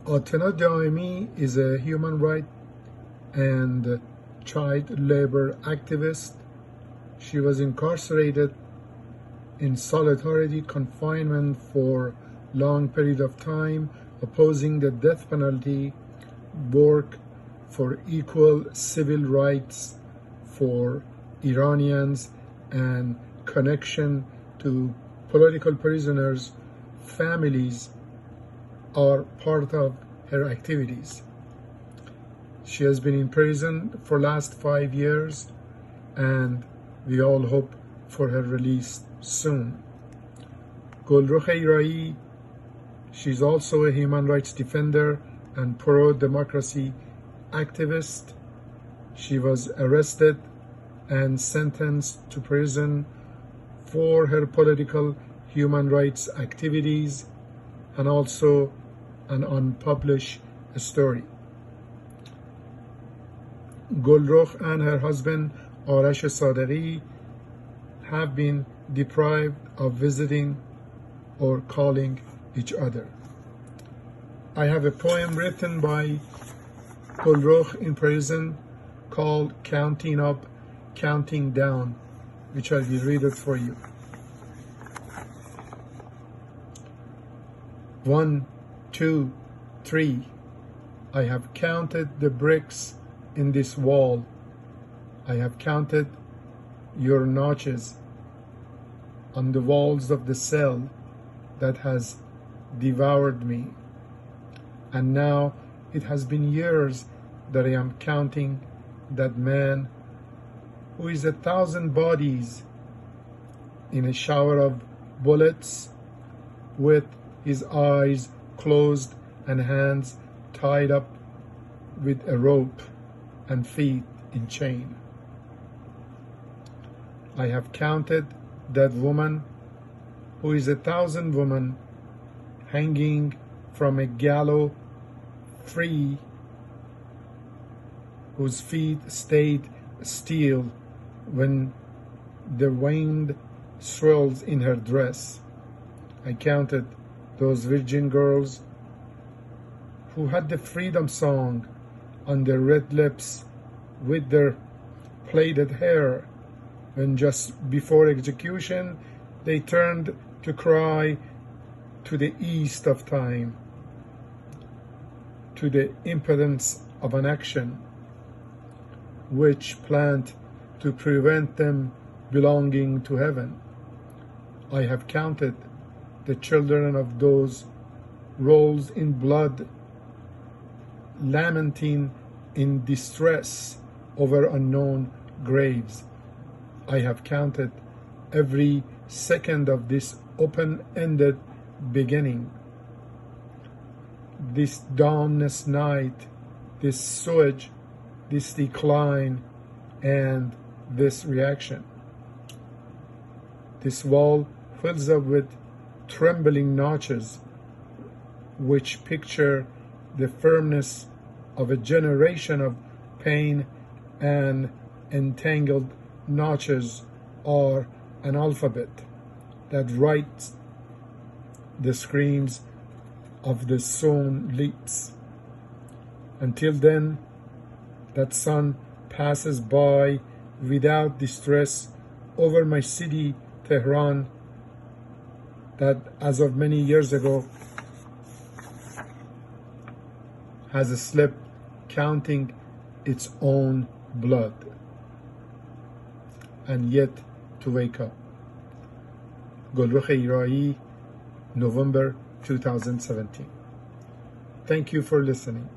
Atena Daemi is a human rights and child labor activist. She was incarcerated in solitary confinement for long period of time, opposing the death penalty, work for equal civil rights for Iranians, and connection to political prisoners' families are part of her activities. She has been in prison for last 5 years, and we all hope for her release soon. Golrokh Ebrahimi, she's also a human rights defender and pro-democracy activist. She was arrested and sentenced to prison for her political human rights activities and also an unpublished story. Golrokh and her husband Arash Sadeghi have been deprived of visiting or calling each other. I have a poem written by Golrokh in prison called Counting Up, Counting Down, which I will read it for you. 1, 2, 3. I have counted the bricks in this wall. I have counted your notches on the walls of the cell that has devoured me. And now it has been years that I am counting that man who is 1,000 bodies in a shower of bullets, with his eyes closed and hands tied up with a rope and feet in chain. I have counted that woman who is 1,000 women hanging from a gallows free, whose feet stayed still when the wind swirls in her dress. I counted those virgin girls who had the freedom song on their red lips with their plaited hair, when just before execution they turned to cry to the east of time, to the impotence of an action which planned to prevent them belonging to heaven. I have counted the children of those rolls in blood, lamenting in distress over unknown graves. I have counted every second of this open-ended beginning, this dawnless night, this sewage, this decline, and this reaction. This wall fills up with trembling notches, which picture the firmness of a generation of pain, and entangled notches are an alphabet that writes the screams of the sewn lips. Until then, that sun passes by without distress over my city, Tehran, that as of many years ago has slept counting its own blood, and yet to wake up. Golrokh Ebrahimi, November 2017. Thank you for listening.